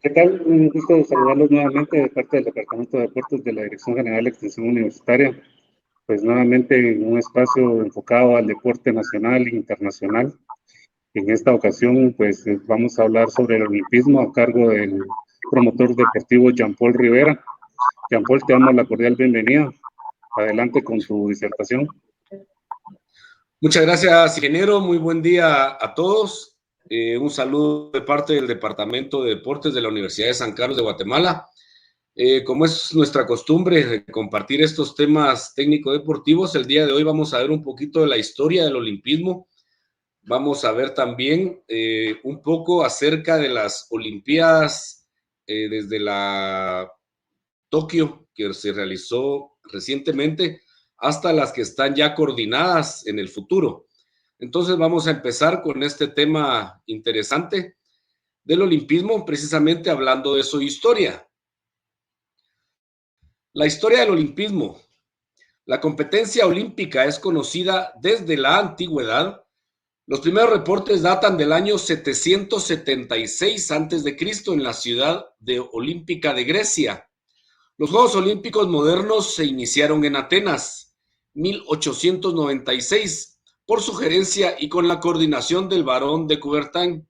¿Qué tal? Un gusto saludarlos nuevamente de parte del Departamento de Deportes de la Dirección General de Extensión Universitaria. Pues nuevamente en un espacio enfocado al deporte nacional e internacional. En esta ocasión, pues vamos a hablar sobre el olimpismo a cargo del promotor deportivo Jean-Paul Rivera. Jean-Paul, te damos la cordial bienvenida. Adelante con tu disertación. Muchas gracias, ingeniero. Muy buen día a todos. Un saludo de parte del Departamento de Deportes de la Universidad de San Carlos de Guatemala. Como es nuestra costumbre compartir estos temas técnico-deportivos, el día de hoy vamos a ver un poquito de la historia del olimpismo. Vamos a ver también un poco acerca de las Olimpiadas desde la Tokio, que se realizó recientemente, hasta las que están ya coordinadas en el futuro. Entonces vamos a empezar con este tema interesante del olimpismo, precisamente hablando de su historia. La historia del olimpismo. La competencia olímpica es conocida desde la antigüedad. Los primeros reportes datan del año 776 a.C. en la ciudad de Olímpica de Grecia. Los Juegos Olímpicos modernos se iniciaron en Atenas, 1896, por sugerencia y con la coordinación del barón de Coubertin.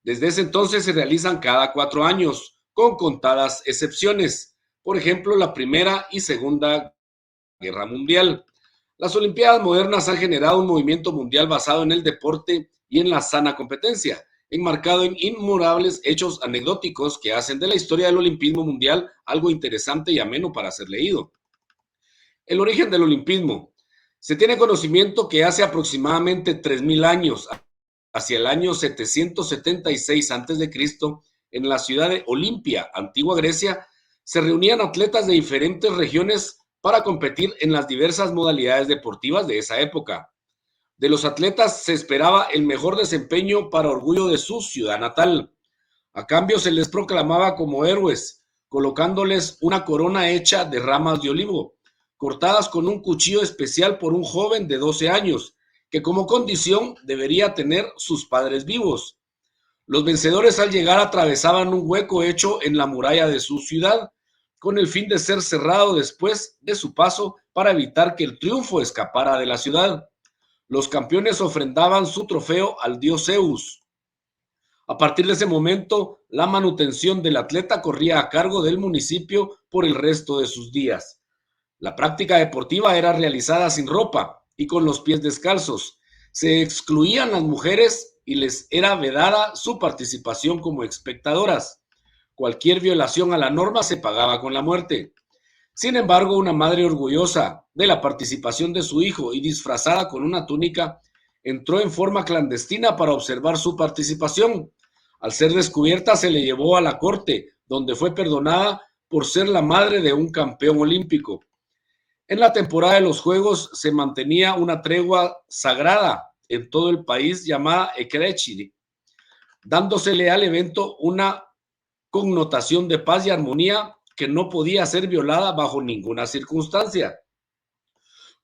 Desde ese entonces se realizan cada 4 años, con contadas excepciones, por ejemplo, la Primera y Segunda Guerra Mundial. Las Olimpiadas modernas han generado un movimiento mundial basado en el deporte y en la sana competencia, enmarcado en innumerables hechos anecdóticos que hacen de la historia del olimpismo mundial algo interesante y ameno para ser leído. El origen del olimpismo. Se tiene conocimiento que hace aproximadamente 3000 años, hacia el año 776 a.C., en la ciudad de Olimpia, antigua Grecia, se reunían atletas de diferentes regiones para competir en las diversas modalidades deportivas de esa época. De los atletas se esperaba el mejor desempeño para orgullo de su ciudad natal. A cambio se les proclamaba como héroes, colocándoles una corona hecha de ramas de olivo, cortadas con un cuchillo especial por un joven de 12 años, que como condición debería tener sus padres vivos. Los vencedores al llegar atravesaban un hueco hecho en la muralla de su ciudad, con el fin de ser cerrado después de su paso para evitar que el triunfo escapara de la ciudad. Los campeones ofrendaban su trofeo al dios Zeus. A partir de ese momento, la manutención del atleta corría a cargo del municipio por el resto de sus días. La práctica deportiva era realizada sin ropa y con los pies descalzos. Se excluían las mujeres y les era vedada su participación como espectadoras. Cualquier violación a la norma se pagaba con la muerte. Sin embargo, una madre orgullosa de la participación de su hijo y disfrazada con una túnica, entró en forma clandestina para observar su participación. Al ser descubierta, se le llevó a la corte, donde fue perdonada por ser la madre de un campeón olímpico. En la temporada de los Juegos se mantenía una tregua sagrada en todo el país llamada Ekrechi, dándosele al evento una connotación de paz y armonía que no podía ser violada bajo ninguna circunstancia.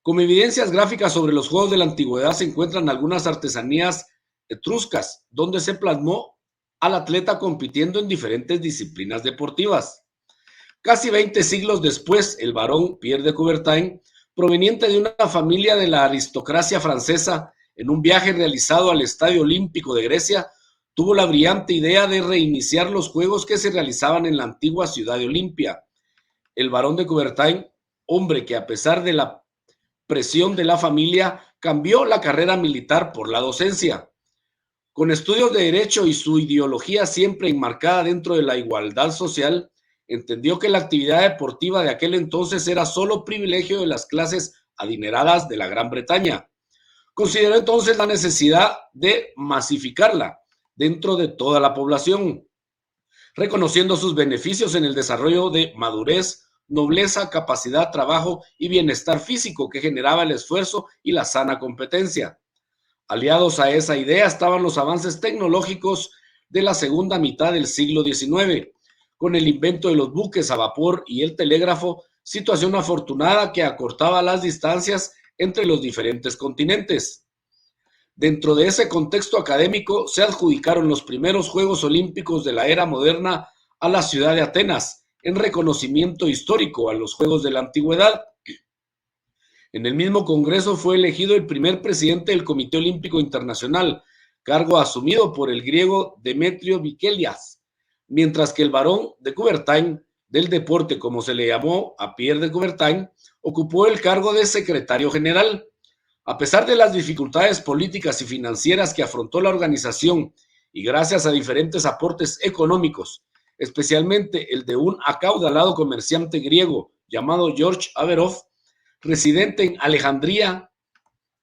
Como evidencias gráficas sobre los Juegos de la Antigüedad se encuentran algunas artesanías etruscas, donde se plasmó al atleta compitiendo en diferentes disciplinas deportivas. Casi 20 siglos después, el barón Pierre de Coubertin, proveniente de una familia de la aristocracia francesa, en un viaje realizado al Estadio Olímpico de Grecia, tuvo la brillante idea de reiniciar los juegos que se realizaban en la antigua ciudad de Olimpia. El barón de Coubertin, hombre que a pesar de la presión de la familia, cambió la carrera militar por la docencia. Con estudios de derecho y su ideología siempre enmarcada dentro de la igualdad social, entendió que la actividad deportiva de aquel entonces era solo privilegio de las clases adineradas de la Gran Bretaña. Consideró entonces la necesidad de masificarla dentro de toda la población, reconociendo sus beneficios en el desarrollo de madurez, nobleza, capacidad, trabajo y bienestar físico que generaba el esfuerzo y la sana competencia. Aliados a esa idea estaban los avances tecnológicos de la segunda mitad del siglo XIX, con el invento de los buques a vapor y el telégrafo, situación afortunada que acortaba las distancias entre los diferentes continentes. Dentro de ese contexto académico se adjudicaron los primeros Juegos Olímpicos de la era moderna a la ciudad de Atenas en reconocimiento histórico a los Juegos de la Antigüedad. En el mismo congreso fue elegido el primer presidente del Comité Olímpico Internacional, cargo asumido por el griego Demetrio Vikelias, mientras que el barón de Coubertin, del deporte como se le llamó a Pierre de Coubertin, ocupó el cargo de secretario general. A pesar de las dificultades políticas y financieras que afrontó la organización y gracias a diferentes aportes económicos, especialmente el de un acaudalado comerciante griego llamado George Averov, residente en Alejandría,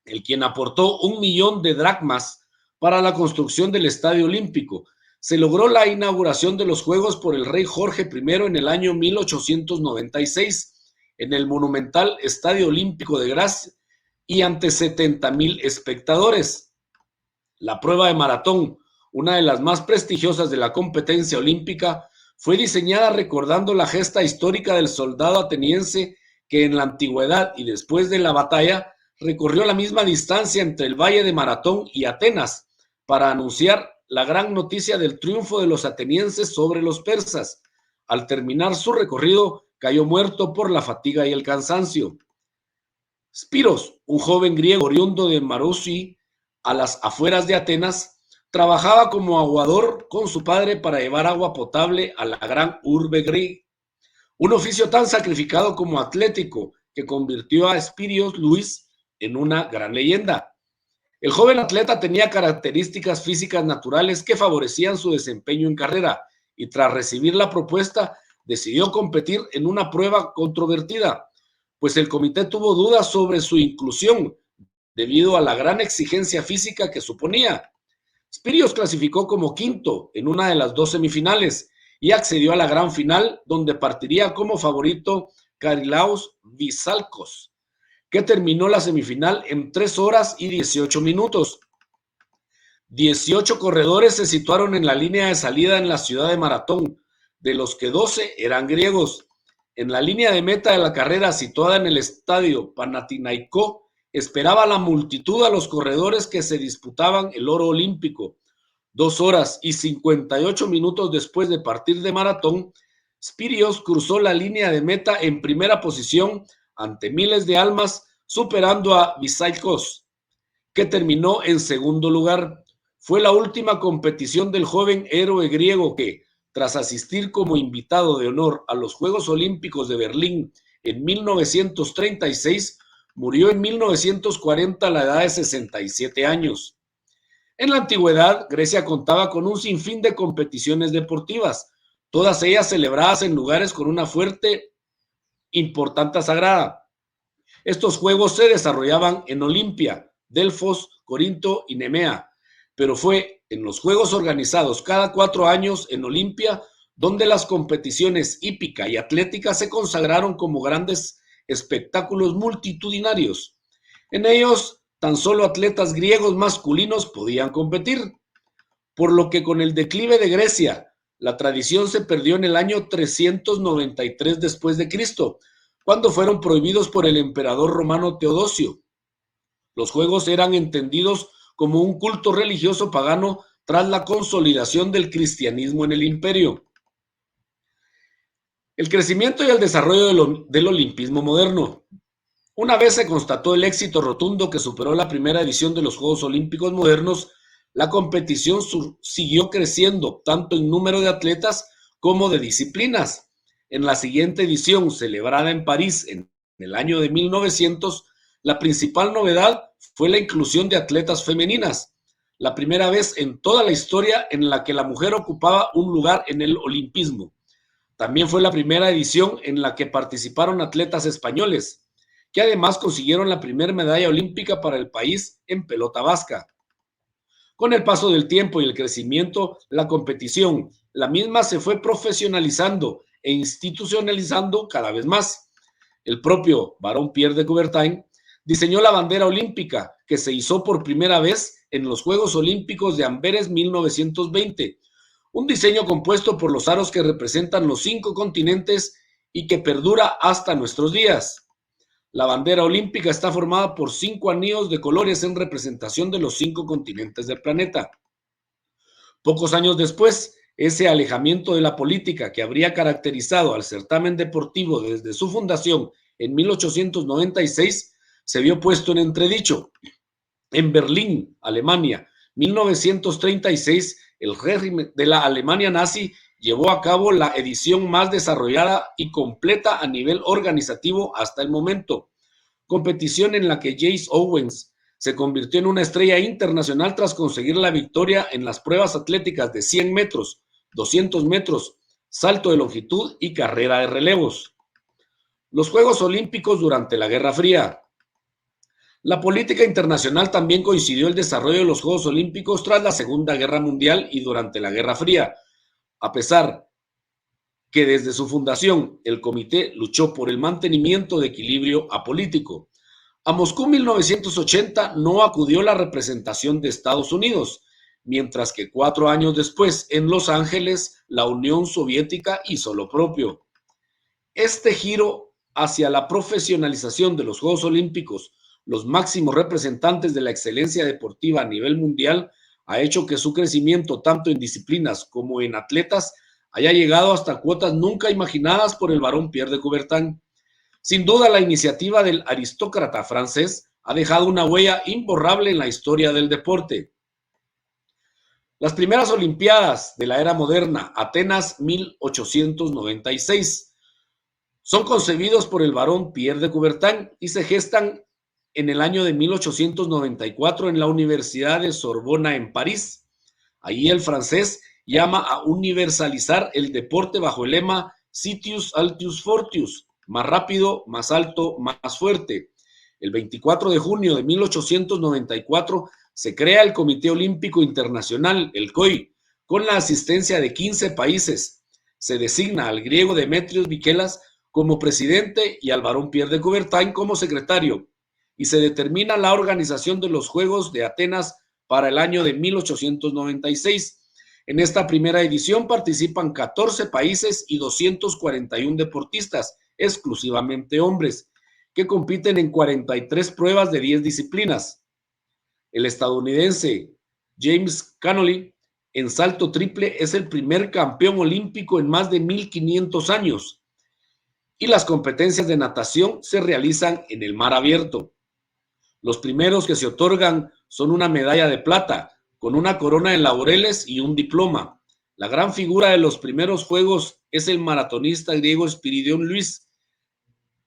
el quien aportó 1.000.000 de dracmas para la construcción del Estadio Olímpico. Se logró la inauguración de los Juegos por el rey Jorge I en el año 1896 en el monumental Estadio Olímpico de Graz y ante 70.000 espectadores. La prueba de maratón, una de las más prestigiosas de la competencia olímpica, fue diseñada recordando la gesta histórica del soldado ateniense que en la antigüedad y después de la batalla recorrió la misma distancia entre el Valle de Maratón y Atenas para anunciar la gran noticia del triunfo de los atenienses sobre los persas. Al terminar su recorrido, cayó muerto por la fatiga y el cansancio. Spiros, un joven griego oriundo de Marousi, a las afueras de Atenas, trabajaba como aguador con su padre para llevar agua potable a la gran urbe griega. Un oficio tan sacrificado como atlético que convirtió a Spyrios Luis en una gran leyenda. El joven atleta tenía características físicas naturales que favorecían su desempeño en carrera y tras recibir la propuesta decidió competir en una prueba controvertida, pues el comité tuvo dudas sobre su inclusión debido a la gran exigencia física que suponía. Spyrios clasificó como quinto en una de las 2 semifinales y accedió a la gran final, donde partiría como favorito Karilaos Visalkos, que terminó la semifinal en 3 horas y 18 minutos. 18 corredores se situaron en la línea de salida en la ciudad de Maratón, de los que 12 eran griegos. En la línea de meta de la carrera, situada en el estadio Panathinaikó, esperaba la multitud a los corredores que se disputaban el oro olímpico. 2 horas y 58 minutos después de partir de Maratón, Spyrios cruzó la línea de meta en primera posición ante miles de almas, superando a Visalkos, que terminó en segundo lugar. Fue la última competición del joven héroe griego que, tras asistir como invitado de honor a los Juegos Olímpicos de Berlín en 1936, murió en 1940 a la edad de 67 años. En la antigüedad, Grecia contaba con un sinfín de competiciones deportivas, todas ellas celebradas en lugares con una fuerte importancia sagrada. Estos juegos se desarrollaban en Olimpia, Delfos, Corinto y Nemea, pero fue en los juegos organizados cada 4 años en Olimpia donde las competiciones hípica y atlética se consagraron como grandes espectáculos multitudinarios. En ellos, tan solo atletas griegos masculinos podían competir, por lo que con el declive de Grecia, la tradición se perdió en el año 393 después de Cristo, cuando fueron prohibidos por el emperador romano Teodosio. Los juegos eran entendidos como un culto religioso pagano tras la consolidación del cristianismo en el imperio. El crecimiento y el desarrollo del olimpismo moderno. Una vez se constató el éxito rotundo que superó la primera edición de los Juegos Olímpicos modernos, la competición siguió creciendo tanto en número de atletas como de disciplinas. En la siguiente edición, celebrada en París en el año de 1900, la principal novedad fue la inclusión de atletas femeninas, la primera vez en toda la historia en la que la mujer ocupaba un lugar en el olimpismo. También fue la primera edición en la que participaron atletas españoles, que además consiguieron la primera medalla olímpica para el país en pelota vasca. Con el paso del tiempo y el crecimiento, la competición, la misma se fue profesionalizando e institucionalizando cada vez más. El propio barón Pierre de Coubertin diseñó la bandera olímpica, que se izó por primera vez en los Juegos Olímpicos de Amberes 1920, un diseño compuesto por los aros que representan los 5 continentes y que perdura hasta nuestros días. La bandera olímpica está formada por 5 anillos de colores en representación de los 5 continentes del planeta. Pocos años después, Ese alejamiento de la política que habría caracterizado al certamen deportivo desde su fundación en 1896 se vio puesto en entredicho. En Berlín, Alemania, 1936, el régimen de la Alemania nazi llevó a cabo la edición más desarrollada y completa a nivel organizativo hasta el momento. Competición en la que Jesse Owens se convirtió en una estrella internacional tras conseguir la victoria en las pruebas atléticas de 100 metros, 200 metros, salto de longitud y carrera de relevos. Los Juegos Olímpicos durante la Guerra Fría. La política internacional también coincidió el desarrollo de los Juegos Olímpicos tras la Segunda Guerra Mundial y durante la Guerra Fría, a pesar que desde su fundación el comité luchó por el mantenimiento de equilibrio apolítico. A Moscú 1980 no acudió la representación de Estados Unidos, mientras que 4 años después, en Los Ángeles, la Unión Soviética hizo lo propio. Este giro hacia la profesionalización de los Juegos Olímpicos, los máximos representantes de la excelencia deportiva a nivel mundial, ha hecho que su crecimiento tanto en disciplinas como en atletas haya llegado hasta cuotas nunca imaginadas por el barón Pierre de Coubertin. Sin duda, la iniciativa del aristócrata francés ha dejado una huella imborrable en la historia del deporte. Las primeras Olimpiadas de la era moderna, Atenas 1896, son concebidos por el barón Pierre de Coubertin y se gestan en el año de 1894 en la Universidad de Sorbona en París. Allí el francés llama a universalizar el deporte bajo el lema Citius Altius Fortius, más rápido, más alto, más fuerte. El 24 de junio de 1894 se crea el Comité Olímpico Internacional, el COI, con la asistencia de 15 países. Se designa al griego Demetrios Mikelas como presidente y al barón Pierre de Coubertin como secretario, y se determina la organización de los Juegos de Atenas para el año de 1896. En esta primera edición participan 14 países y 241 deportistas, exclusivamente hombres, que compiten en 43 pruebas de 10 disciplinas. El estadounidense James Connolly en salto triple es el primer campeón olímpico en más de 1500 años. Y las competencias de natación se realizan en el mar abierto. Los primeros que se otorgan son una medalla de plata, con una corona de laureles y un diploma. La gran figura de los primeros Juegos es el maratonista griego Spiridion Luis.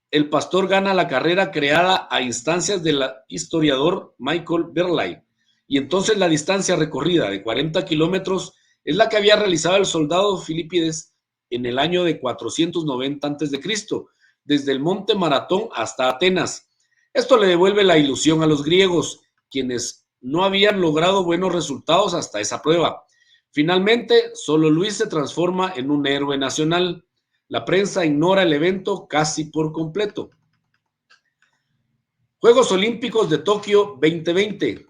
El pastor gana la carrera creada a instancias del historiador Michael Berlay, y entonces la distancia recorrida de 40 kilómetros es la que había realizado el soldado Filipides en el año de 490 a.C., desde el monte Maratón hasta Atenas. Esto le devuelve la ilusión a los griegos, quienes no habían logrado buenos resultados hasta esa prueba. Finalmente, solo Luis se transforma en un héroe nacional. La prensa ignora el evento casi por completo. Juegos Olímpicos de Tokio 2020.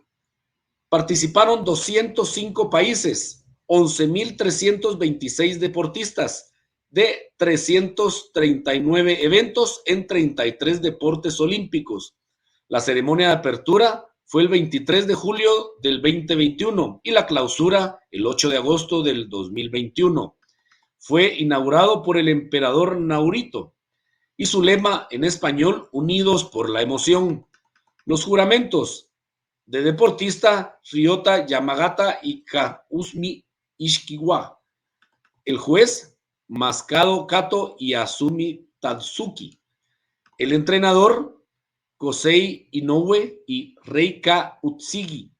Participaron 205 países, 11.326 deportistas, de 339 eventos en 33 deportes olímpicos. La ceremonia de apertura fue el 23 de julio del 2021 y la clausura el 8 de agosto del 2021. Fue inaugurado por el emperador Naruhito y su lema en español, unidos por la emoción. Los juramentos de deportista Ryota Yamagata y Kazumi Ishikiwa. El juez Masakado Kato y Azumi Tatsuki. El entrenador Kosei Inoue y Reika Utsugi.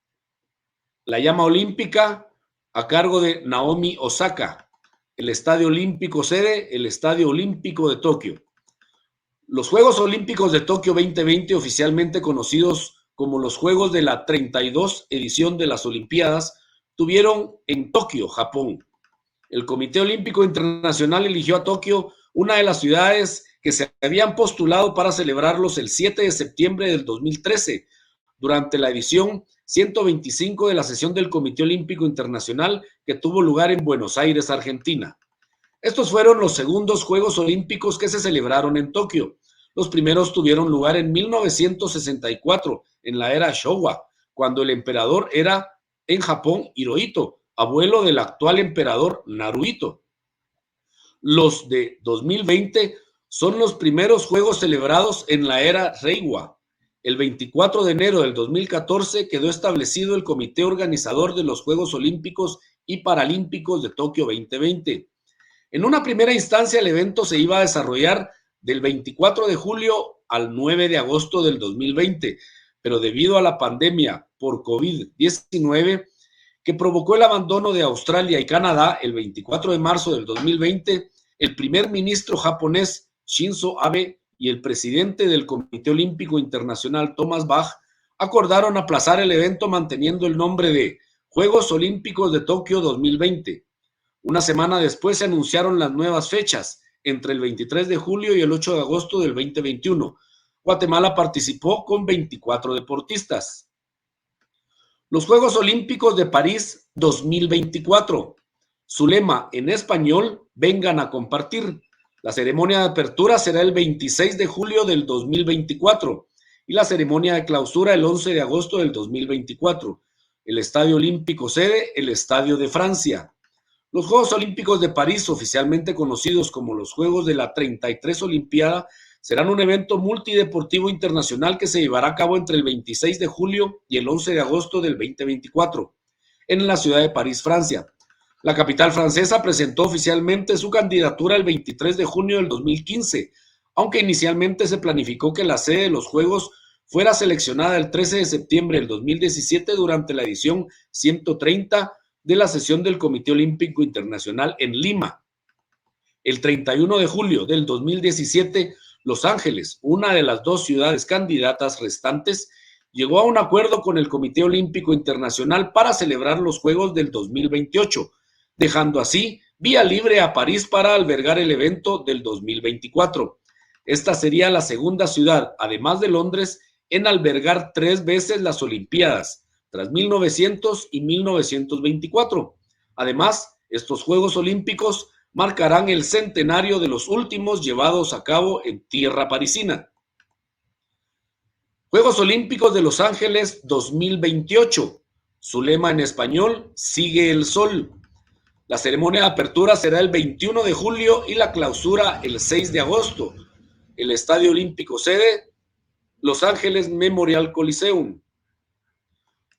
La llama olímpica a cargo de Naomi Osaka. El Estadio Olímpico sede, el Estadio Olímpico de Tokio. Los Juegos Olímpicos de Tokio 2020, oficialmente conocidos como los Juegos de la 32 edición de las Olimpiadas, tuvieron en Tokio, Japón. El Comité Olímpico Internacional eligió a Tokio, una de las ciudades que se habían postulado para celebrarlos el 7 de septiembre del 2013, durante la edición 125 de la sesión del Comité Olímpico Internacional que tuvo lugar en Buenos Aires, Argentina. Estos fueron los segundos Juegos Olímpicos que se celebraron en Tokio. Los primeros tuvieron lugar en 1964, en la era Showa, cuando el emperador era en Japón Hirohito, abuelo del actual emperador Naruhito. Los de 2020 son los primeros juegos celebrados en la era Reiwa. El 24 de enero del 2014 quedó establecido el comité organizador de los Juegos Olímpicos y Paralímpicos de Tokio 2020. En una primera instancia, el evento se iba a desarrollar del 24 de julio al 9 de agosto del 2020, pero debido a la pandemia por COVID-19, que provocó el abandono de Australia y Canadá el 24 de marzo del 2020, el primer ministro japonés Shinzo Abe y el presidente del Comité Olímpico Internacional Thomas Bach acordaron aplazar el evento manteniendo el nombre de Juegos Olímpicos de Tokio 2020. Una semana después se anunciaron las nuevas fechas, entre el 23 de julio y el 8 de agosto del 2021. Guatemala participó con 24 deportistas. Los Juegos Olímpicos de París 2024. Su lema en español, vengan a compartir. La ceremonia de apertura será el 26 de julio del 2024 y la ceremonia de clausura el 11 de agosto del 2024. El Estadio Olímpico sede, el Estadio de Francia. Los Juegos Olímpicos de París, oficialmente conocidos como los Juegos de la 33 Olimpiada, serán un evento multideportivo internacional que se llevará a cabo entre el 26 de julio y el 11 de agosto del 2024 en la ciudad de París, Francia. La capital francesa presentó oficialmente su candidatura el 23 de junio del 2015, aunque inicialmente se planificó que la sede de los Juegos fuera seleccionada el 13 de septiembre del 2017 durante la edición 130 de la sesión del Comité Olímpico Internacional en Lima. El 31 de julio del 2017, Los Ángeles, una de las dos ciudades candidatas restantes, llegó a un acuerdo con el Comité Olímpico Internacional para celebrar los Juegos del 2028, dejando así vía libre a París para albergar el evento del 2024. Esta sería la segunda ciudad, además de Londres, en albergar 3 veces las Olimpiadas, tras 1900 y 1924. Además, estos Juegos Olímpicos marcarán el centenario de los últimos llevados a cabo en tierra parisina. Juegos Olímpicos de Los Ángeles 2028. Su lema en español, sigue el sol. La ceremonia de apertura será el 21 de julio y la clausura el 6 de agosto. El Estadio Olímpico sede, Los Ángeles Memorial Coliseum.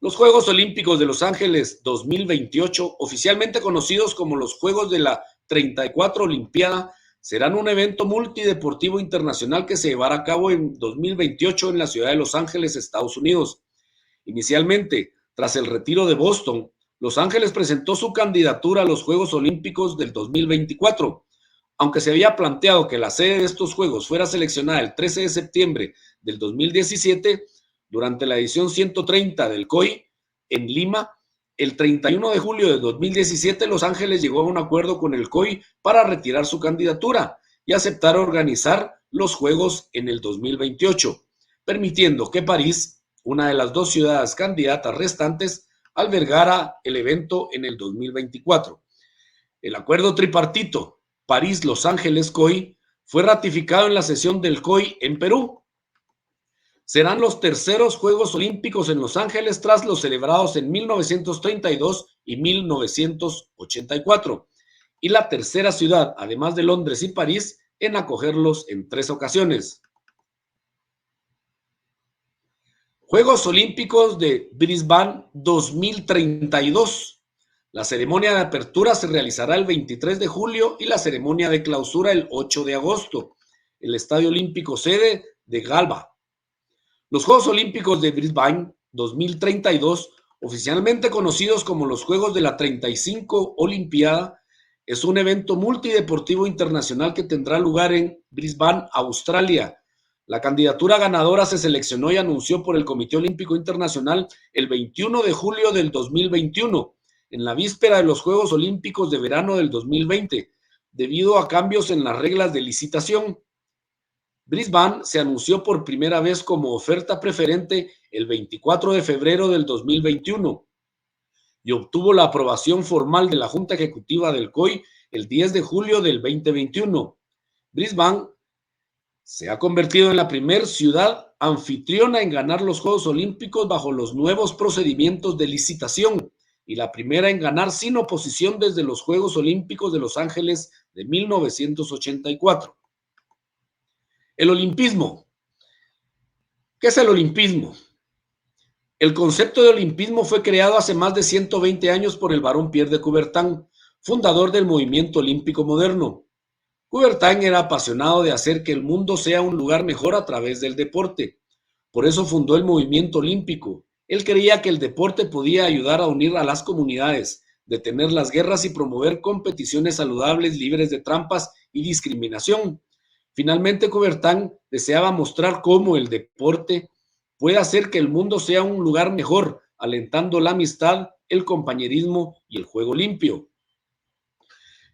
Los Juegos Olímpicos de Los Ángeles 2028, oficialmente conocidos como los Juegos de la 34 Olimpiada, serán un evento multideportivo internacional que se llevará a cabo en 2028 en la ciudad de Los Ángeles, Estados Unidos. Inicialmente, tras el retiro de Boston, Los Ángeles presentó su candidatura a los Juegos Olímpicos del 2024. Aunque se había planteado que la sede de estos Juegos fuera seleccionada el 13 de septiembre del 2017, durante la edición 130 del COI en Lima, el 31 de julio de 2017, Los Ángeles llegó a un acuerdo con el COI para retirar su candidatura y aceptar organizar los Juegos en el 2028, permitiendo que París, una de las dos ciudades candidatas restantes, albergara el evento en el 2024. El acuerdo tripartito París-Los Ángeles-COI fue ratificado en la sesión del COI en Perú. Serán los terceros Juegos Olímpicos en Los Ángeles tras los celebrados en 1932 y 1984, y la tercera ciudad, además de Londres y París, en acogerlos en 3 ocasiones. Juegos Olímpicos de Brisbane 2032. La ceremonia de apertura se realizará el 23 de julio y la ceremonia de clausura el 8 de agosto. El Estadio Olímpico sede de Galba. Los Juegos Olímpicos de Brisbane 2032, oficialmente conocidos como los Juegos de la 35 Olimpiada, es un evento multideportivo internacional que tendrá lugar en Brisbane, Australia. La candidatura ganadora se seleccionó y anunció por el Comité Olímpico Internacional el 21 de julio del 2021, en la víspera de los Juegos Olímpicos de verano del 2020, debido a cambios en las reglas de licitación. Brisbane se anunció por primera vez como oferta preferente el 24 de febrero del 2021 y obtuvo la aprobación formal de la Junta Ejecutiva del COI el 10 de julio del 2021. Brisbane se ha convertido en la primera ciudad anfitriona en ganar los Juegos Olímpicos bajo los nuevos procedimientos de licitación, y la primera en ganar sin oposición desde los Juegos Olímpicos de Los Ángeles de 1984. El olimpismo. ¿Qué es el olimpismo? El concepto de olimpismo fue creado hace más de 120 años por el barón Pierre de Coubertin, fundador del movimiento olímpico moderno. Coubertin era apasionado de hacer que el mundo sea un lugar mejor a través del deporte. Por eso fundó el movimiento olímpico. Él creía que el deporte podía ayudar a unir a las comunidades, detener las guerras y promover competiciones saludables libres de trampas y discriminación. Finalmente, Coubertin deseaba mostrar cómo el deporte puede hacer que el mundo sea un lugar mejor, alentando la amistad, el compañerismo y el juego limpio.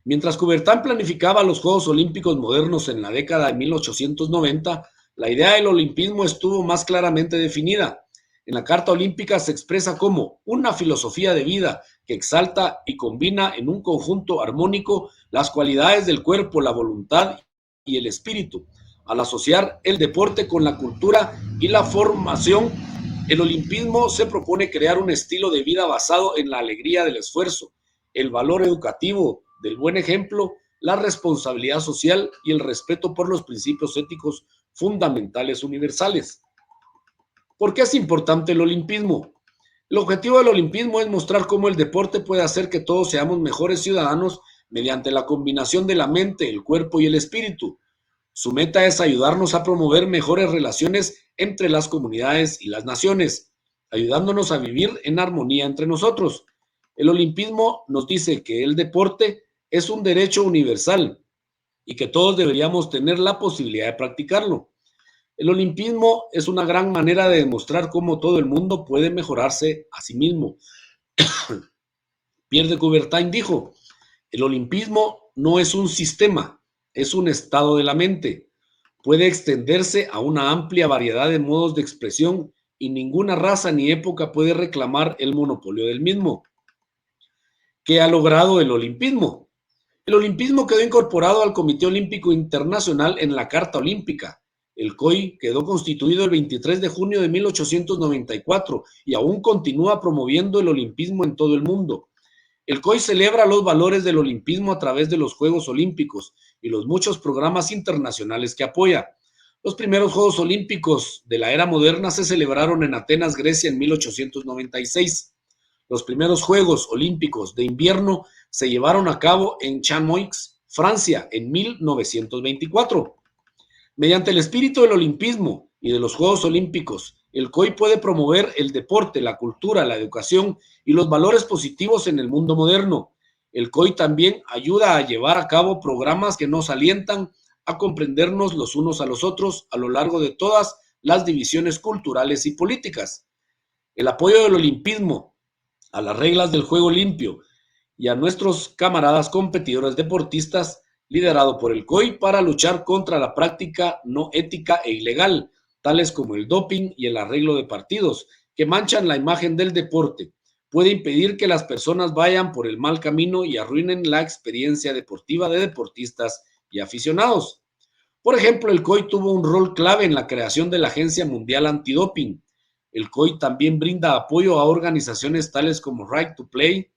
Mientras Coubertin planificaba los Juegos Olímpicos modernos en la década de 1890, la idea del olimpismo estuvo más claramente definida. En la Carta Olímpica se expresa como una filosofía de vida que exalta y combina en un conjunto armónico las cualidades del cuerpo, la voluntad y el espíritu. Al asociar el deporte con la cultura y la formación, el olimpismo se propone crear un estilo de vida basado en la alegría del esfuerzo, el valor educativo del buen ejemplo, la responsabilidad social y el respeto por los principios éticos fundamentales universales. ¿Por qué es importante el olimpismo? El objetivo del olimpismo es mostrar cómo el deporte puede hacer que todos seamos mejores ciudadanos mediante la combinación de la mente, el cuerpo y el espíritu. Su meta es ayudarnos a promover mejores relaciones entre las comunidades y las naciones, ayudándonos a vivir en armonía entre nosotros. El olimpismo nos dice que el deporte es un derecho universal y que todos deberíamos tener la posibilidad de practicarlo. El olimpismo es una gran manera de demostrar cómo todo el mundo puede mejorarse a sí mismo. Pierre de Coubertin dijo, el olimpismo no es un sistema, es un estado de la mente. Puede extenderse a una amplia variedad de modos de expresión y ninguna raza ni época puede reclamar el monopolio del mismo. ¿Qué ha logrado el olimpismo? El olimpismo quedó incorporado al Comité Olímpico Internacional en la Carta Olímpica. El COI quedó constituido el 23 de junio de 1894 y aún continúa promoviendo el olimpismo en todo el mundo. El COI celebra los valores del olimpismo a través de los Juegos Olímpicos y los muchos programas internacionales que apoya. Los primeros Juegos Olímpicos de la era moderna se celebraron en Atenas, Grecia, en 1896. Los primeros Juegos Olímpicos de invierno se llevaron a cabo en Chamonix, Francia, en 1924. Mediante el espíritu del olimpismo y de los Juegos Olímpicos, el COI puede promover el deporte, la cultura, la educación y los valores positivos en el mundo moderno. El COI también ayuda a llevar a cabo programas que nos alientan a comprendernos los unos a los otros a lo largo de todas las divisiones culturales y políticas. El apoyo del olimpismo a las reglas del juego limpio y a nuestros camaradas competidores deportistas, liderado por el COI para luchar contra la práctica no ética e ilegal, tales como el doping y el arreglo de partidos, que manchan la imagen del deporte. Puede impedir que las personas vayan por el mal camino y arruinen la experiencia deportiva de deportistas y aficionados. Por ejemplo, el COI tuvo un rol clave en la creación de la Agencia Mundial Antidoping. El COI también brinda apoyo a organizaciones tales como Right to Play,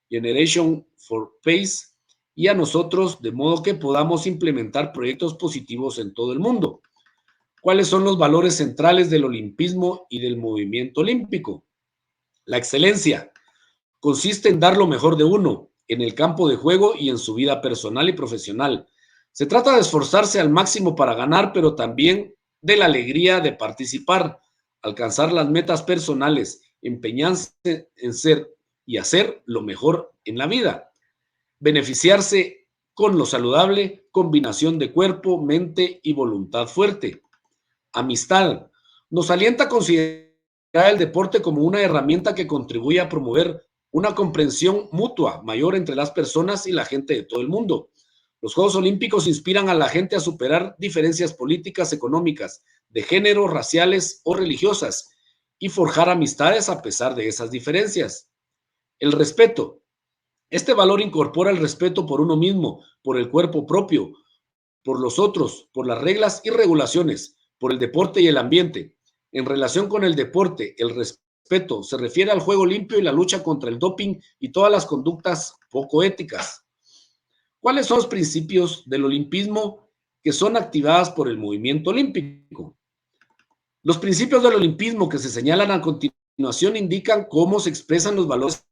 Generation for Peace y a nosotros, de modo que podamos implementar proyectos positivos en todo el mundo. ¿Cuáles son los valores centrales del olimpismo y del movimiento olímpico? La excelencia consiste en dar lo mejor de uno en el campo de juego y en su vida personal y profesional. Se trata de esforzarse al máximo para ganar, pero también de la alegría de participar, alcanzar las metas personales, empeñarse en ser y hacer lo mejor en la vida. Beneficiarse con lo saludable, combinación de cuerpo, mente y voluntad fuerte. Amistad. Nos alienta a considerar el deporte como una herramienta que contribuye a promover una comprensión mutua mayor entre las personas y la gente de todo el mundo. Los Juegos Olímpicos inspiran a la gente a superar diferencias políticas, económicas, de género, raciales o religiosas y forjar amistades a pesar de esas diferencias. El respeto. Este valor incorpora el respeto por uno mismo, por el cuerpo propio, por los otros, por las reglas y regulaciones, por el deporte y el ambiente. En relación con el deporte, el respeto respeto. Se refiere al juego limpio y la lucha contra el doping y todas las conductas poco éticas. ¿Cuáles son los principios del olimpismo que son activadas por el movimiento olímpico? Los principios del olimpismo que se señalan a continuación indican cómo se expresan los valores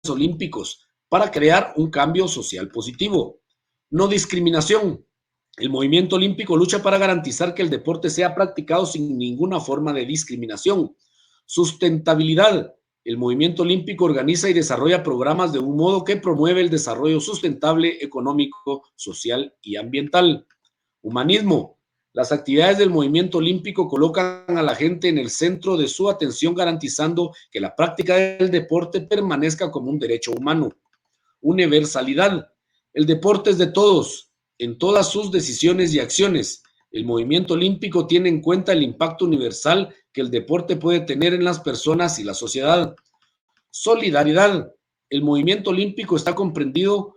olímpicos para crear un cambio social positivo. No discriminación. El movimiento olímpico lucha para garantizar que el deporte sea practicado sin ninguna forma de discriminación. Sustentabilidad. El movimiento olímpico organiza y desarrolla programas de un modo que promueve el desarrollo sustentable, económico, social y ambiental. Humanismo. Las actividades del movimiento olímpico colocan a la gente en el centro de su atención, garantizando que la práctica del deporte permanezca como un derecho humano. Universalidad. El deporte es de todos, en todas sus decisiones y acciones. El movimiento olímpico tiene en cuenta el impacto universal que el deporte puede tener en las personas y la sociedad. Solidaridad. El movimiento olímpico está comprendido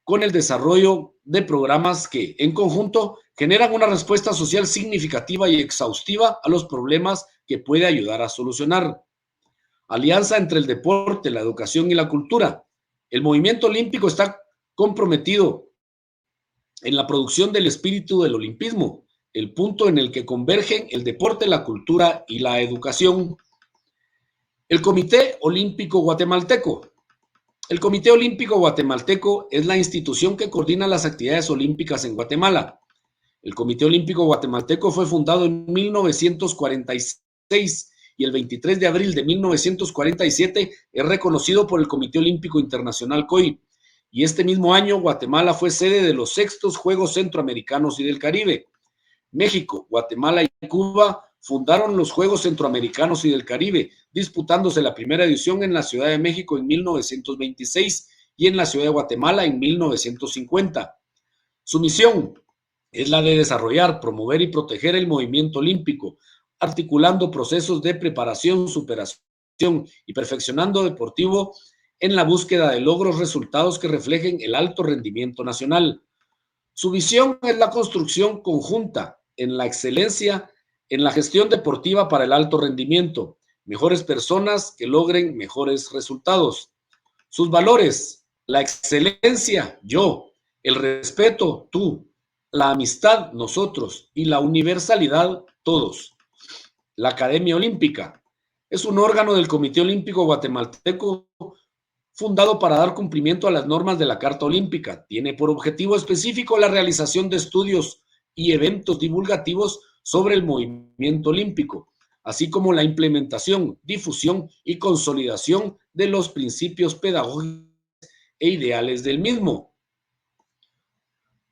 con el desarrollo de programas que, en conjunto, generan una respuesta social significativa y exhaustiva a los problemas que puede ayudar a solucionar. Alianza entre el deporte, la educación y la cultura. El movimiento olímpico está comprometido en la producción del espíritu del olimpismo, el punto en el que convergen el deporte, la cultura y la educación. El Comité Olímpico Guatemalteco. El Comité Olímpico Guatemalteco es la institución que coordina las actividades olímpicas en Guatemala. El Comité Olímpico Guatemalteco fue fundado en 1946 y el 23 de abril de 1947 es reconocido por el Comité Olímpico Internacional COI. Y este mismo año Guatemala fue sede de los 6º Juegos Centroamericanos y del Caribe. México, Guatemala y Cuba fundaron los Juegos Centroamericanos y del Caribe, disputándose la primera edición en la Ciudad de México en 1926 y en la Ciudad de Guatemala en 1950. Su misión es la de desarrollar, promover y proteger el movimiento olímpico, articulando procesos de preparación, superación y perfeccionando deportivo en la búsqueda de logros resultados que reflejen el alto rendimiento nacional. Su visión es la construcción conjunta en la excelencia en la gestión deportiva para el alto rendimiento, mejores personas que logren mejores resultados. Sus valores: la excelencia, yo; el respeto, tú; la amistad, nosotros; y la universalidad, todos. La Academia Olímpica es un órgano del Comité Olímpico Guatemalteco fundado para dar cumplimiento a las normas de la Carta Olímpica. Tiene por objetivo específico la realización de estudios y eventos divulgativos sobre el movimiento olímpico, así como la implementación, difusión y consolidación de los principios pedagógicos e ideales del mismo.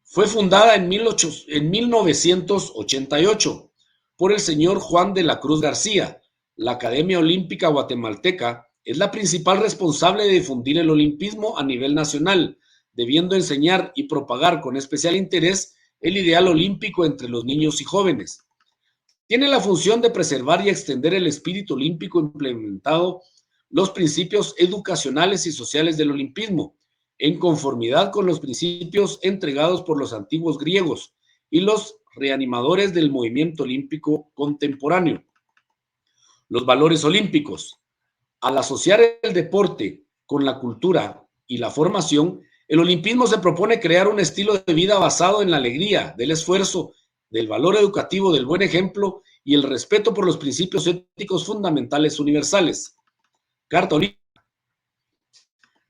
Fue fundada en 1988 por el señor Juan de la Cruz García. La Academia Olímpica Guatemalteca es la principal responsable de difundir el olimpismo a nivel nacional, debiendo enseñar y propagar con especial interés el ideal olímpico entre los niños y jóvenes. Tiene la función de preservar y extender el espíritu olímpico, implementado los principios educacionales y sociales del olimpismo, en conformidad con los principios entregados por los antiguos griegos y los reanimadores del movimiento olímpico contemporáneo. Los valores olímpicos. Al asociar el deporte con la cultura y la formación, el olimpismo se propone crear un estilo de vida basado en la alegría, del esfuerzo, del valor educativo, del buen ejemplo y el respeto por los principios éticos fundamentales universales. Carta Olímpica.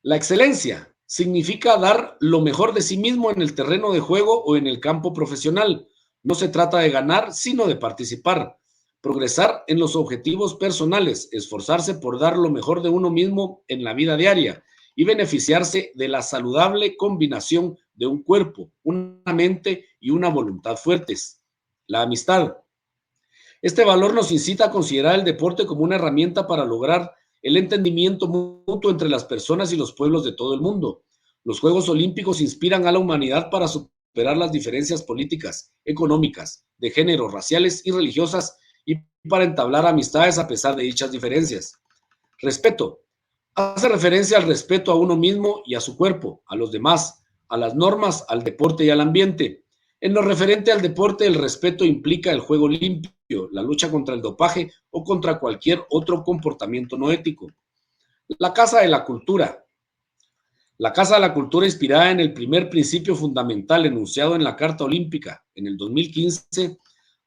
La excelencia significa dar lo mejor de sí mismo en el terreno de juego o en el campo profesional. No se trata de ganar, sino de participar. Progresar en los objetivos personales, esforzarse por dar lo mejor de uno mismo en la vida diaria y beneficiarse de la saludable combinación de un cuerpo, una mente y una voluntad fuertes. La amistad. Este valor nos incita a considerar el deporte como una herramienta para lograr el entendimiento mutuo entre las personas y los pueblos de todo el mundo. Los Juegos Olímpicos inspiran a la humanidad para superar las diferencias políticas, económicas, de género, raciales y religiosas, y para entablar amistades a pesar de dichas diferencias. Respeto. Hace referencia al respeto a uno mismo y a su cuerpo, a los demás, a las normas, al deporte y al ambiente. En lo referente al deporte, el respeto implica el juego limpio, la lucha contra el dopaje o contra cualquier otro comportamiento no ético. La Casa de la Cultura. La Casa de la Cultura, inspirada en el primer principio fundamental enunciado en la Carta Olímpica en el 2015,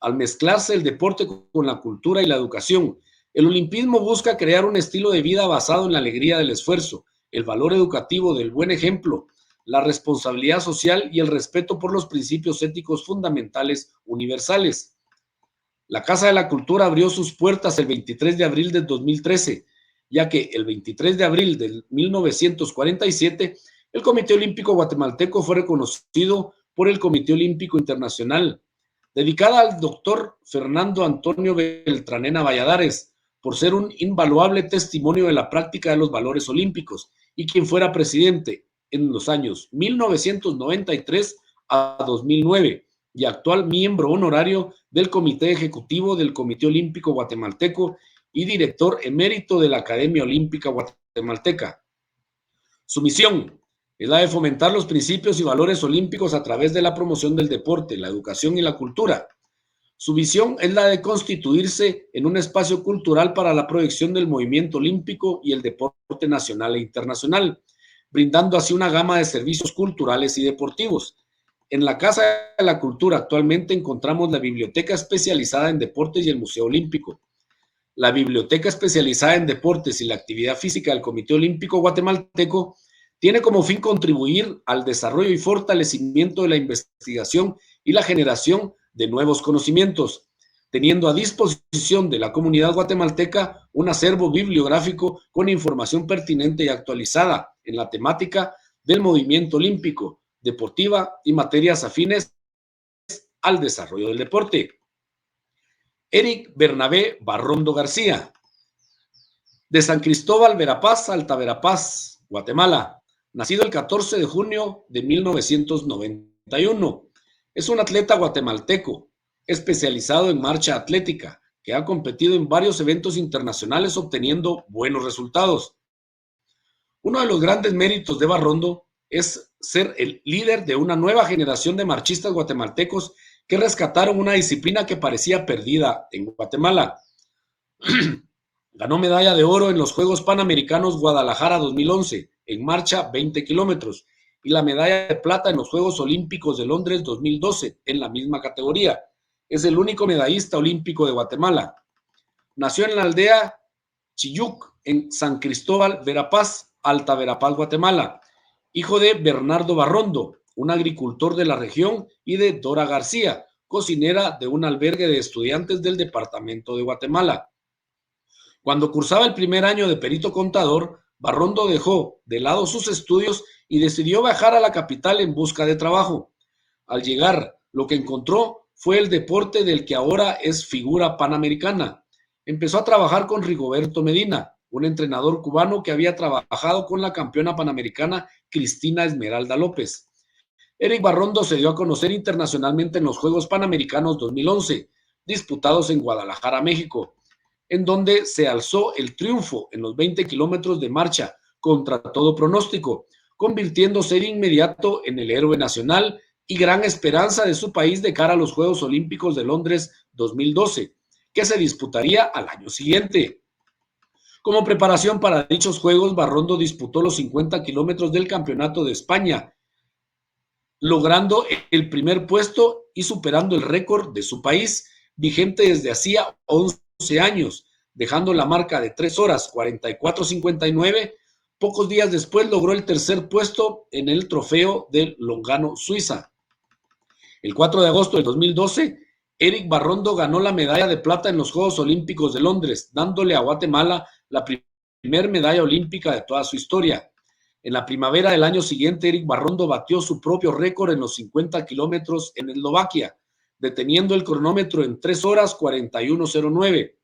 al mezclarse el deporte con la cultura y la educación, el olimpismo busca crear un estilo de vida basado en la alegría del esfuerzo, el valor educativo del buen ejemplo, la responsabilidad social y el respeto por los principios éticos fundamentales universales. La Casa de la Cultura abrió sus puertas el 23 de abril del 2013, ya que el 23 de abril de 1947 el Comité Olímpico Guatemalteco fue reconocido por el Comité Olímpico Internacional, dedicada al doctor Fernando Antonio Beltranena Valladares, por ser un invaluable testimonio de la práctica de los valores olímpicos y quien fuera presidente en los años 1993 a 2009 y actual miembro honorario del Comité Ejecutivo del Comité Olímpico Guatemalteco y director emérito de la Academia Olímpica Guatemalteca. Su misión es la de fomentar los principios y valores olímpicos a través de la promoción del deporte, la educación y la cultura. Su visión es la de constituirse en un espacio cultural para la proyección del movimiento olímpico y el deporte nacional e internacional, brindando así una gama de servicios culturales y deportivos. En la Casa de la Cultura actualmente encontramos la Biblioteca Especializada en Deportes y el Museo Olímpico. La Biblioteca Especializada en Deportes y la Actividad Física del Comité Olímpico Guatemalteco tiene como fin contribuir al desarrollo y fortalecimiento de la investigación y la generación de nuevos conocimientos, teniendo a disposición de la comunidad guatemalteca un acervo bibliográfico con información pertinente y actualizada en la temática del movimiento olímpico, deportiva y materias afines al desarrollo del deporte. Eric Bernabé Barrondo García, de San Cristóbal Verapaz, Alta Verapaz, Guatemala, nacido el 14 de junio de 1991. Es un atleta guatemalteco, especializado en marcha atlética, que ha competido en varios eventos internacionales obteniendo buenos resultados. Uno de los grandes méritos de Barrondo es ser el líder de una nueva generación de marchistas guatemaltecos que rescataron una disciplina que parecía perdida en Guatemala. Ganó medalla de oro en los Juegos Panamericanos Guadalajara 2011 en marcha 20 kilómetros y la medalla de plata en los Juegos Olímpicos de Londres 2012 en la misma categoría. Es el único medallista olímpico de Guatemala. Nació en la aldea Chiyuc, en San Cristóbal Verapaz, Alta Verapaz, Guatemala, hijo de Bernardo Barrondo, un agricultor de la región, y de Dora García, cocinera de un albergue de estudiantes del departamento de Guatemala. Cuando cursaba el primer año de perito contador, Barrondo dejó de lado sus estudios y decidió viajar a la capital en busca de trabajo. Al llegar, lo que encontró fue el deporte del que ahora es figura panamericana. Empezó a trabajar con Rigoberto Medina, un entrenador cubano que había trabajado con la campeona panamericana Cristina Esmeralda López. Eric Barrondo se dio a conocer internacionalmente en los Juegos Panamericanos 2011, disputados en Guadalajara, México, en donde se alzó el triunfo en los 20 kilómetros de marcha contra todo pronóstico, convirtiéndose de inmediato en el héroe nacional y gran esperanza de su país de cara a los Juegos Olímpicos de Londres 2012, que se disputaría al año siguiente. Como preparación para dichos Juegos, Barrondo disputó los 50 kilómetros del Campeonato de España, logrando el primer puesto y superando el récord de su país, vigente desde hacía 11 años, dejando la marca de 3 horas 44:59. Pocos días después logró el tercer puesto en el trofeo de Lugano, Suiza. El 4 de agosto del 2012, Eric Barrondo ganó la medalla de plata en los Juegos Olímpicos de Londres, dándole a Guatemala la primera medalla olímpica de toda su historia. En la primavera del año siguiente, Eric Barrondo batió su propio récord en los 50 kilómetros en Eslovaquia, deteniendo el cronómetro en 3 horas 41:09.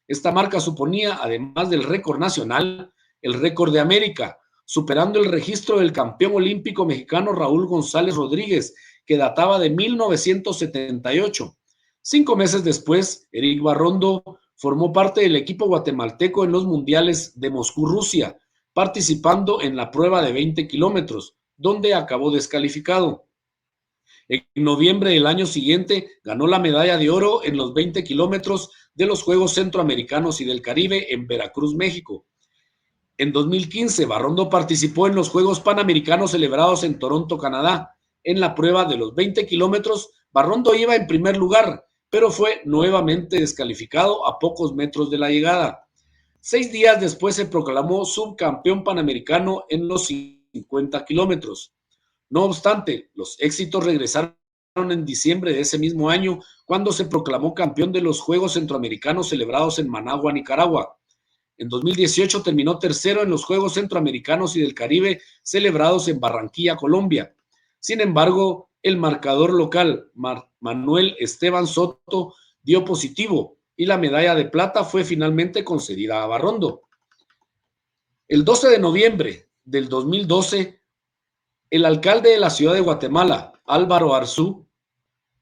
Esta marca suponía, además del récord nacional, el récord de América, superando el registro del campeón olímpico mexicano Raúl González Rodríguez, que databa de 1978. 5 meses después, Eric Barrondo formó parte del equipo guatemalteco en los mundiales de Moscú, Rusia, participando en la prueba de 20 kilómetros, donde acabó descalificado. En noviembre del año siguiente ganó la medalla de oro en los 20 kilómetros de los Juegos Centroamericanos y del Caribe en Veracruz, México. En 2015, Barrondo participó en los Juegos Panamericanos celebrados en Toronto, Canadá. En la prueba de los 20 kilómetros, Barrondo iba en primer lugar, pero fue nuevamente descalificado a pocos metros de la llegada. 6 días después se proclamó subcampeón panamericano en los 50 kilómetros. No obstante, los éxitos regresaron en diciembre de ese mismo año, cuando se proclamó campeón de los Juegos Centroamericanos celebrados en Managua, Nicaragua. En 2018 terminó tercero en los Juegos Centroamericanos y del Caribe celebrados en Barranquilla, Colombia. Sin embargo, el marcador local, Manuel Esteban Soto, dio positivo y la medalla de plata fue finalmente concedida a Barrondo. El 12 de noviembre del 2012, el alcalde de la ciudad de Guatemala, Álvaro Arzú,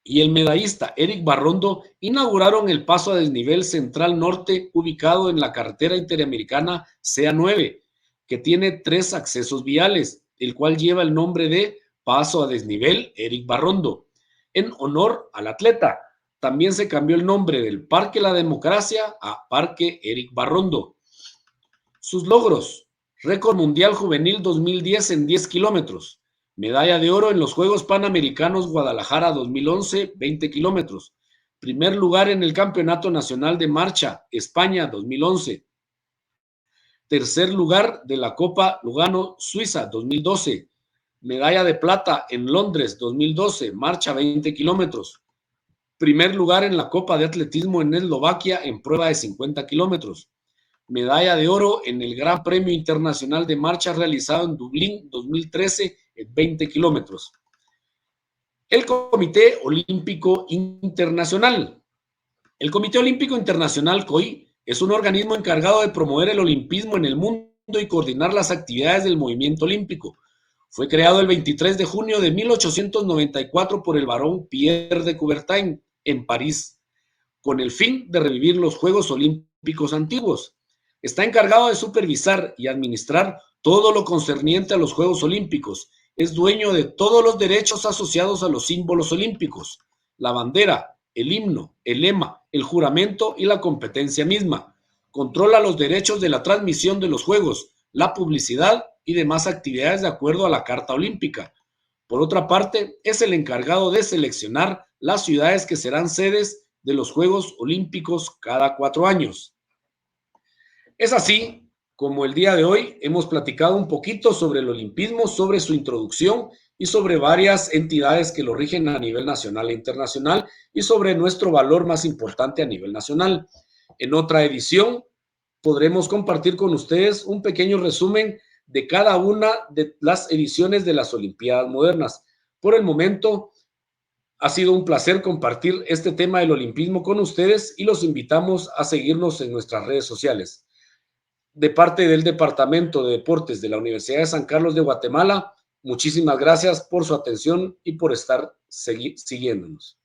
y el medallista Eric Barrondo inauguraron el paso a desnivel Central Norte ubicado en la carretera interamericana CA9, que tiene 3 accesos viales, el cual lleva el nombre de Paso a Desnivel Eric Barrondo, en honor al atleta. También se cambió el nombre del Parque La Democracia a Parque Eric Barrondo. Sus logros: récord mundial juvenil 2010 en 10 kilómetros, medalla de oro en los Juegos Panamericanos Guadalajara 2011, 20 kilómetros, primer lugar en el Campeonato Nacional de Marcha, España 2011, tercer lugar de la Copa Lugano, Suiza 2012, medalla de plata en Londres 2012, marcha 20 kilómetros, primer lugar en la Copa de Atletismo en Eslovaquia en prueba de 50 kilómetros, medalla de oro en el Gran Premio Internacional de Marcha realizado en Dublín 2013 en 20 kilómetros. El Comité Olímpico Internacional. El Comité Olímpico Internacional, COI, es un organismo encargado de promover el olimpismo en el mundo y coordinar las actividades del movimiento olímpico. Fue creado el 23 de junio de 1894 por el barón Pierre de Coubertin en París, con el fin de revivir los Juegos Olímpicos antiguos. Está encargado de supervisar y administrar todo lo concerniente a los Juegos Olímpicos. Es dueño de todos los derechos asociados a los símbolos olímpicos, la bandera, el himno, el lema, el juramento y la competencia misma. Controla los derechos de la transmisión de los Juegos, la publicidad y demás actividades de acuerdo a la Carta Olímpica. Por otra parte, es el encargado de seleccionar las ciudades que serán sedes de los Juegos Olímpicos cada 4 años. Es así como el día de hoy hemos platicado un poquito sobre el olimpismo, sobre su introducción y sobre varias entidades que lo rigen a nivel nacional e internacional y sobre nuestro valor más importante a nivel nacional. En otra edición podremos compartir con ustedes un pequeño resumen de cada una de las ediciones de las Olimpiadas modernas. Por el momento, ha sido un placer compartir este tema del olimpismo con ustedes y los invitamos a seguirnos en nuestras redes sociales. De parte del Departamento de Deportes de la Universidad de San Carlos de Guatemala, muchísimas gracias por su atención y por estar siguiéndonos.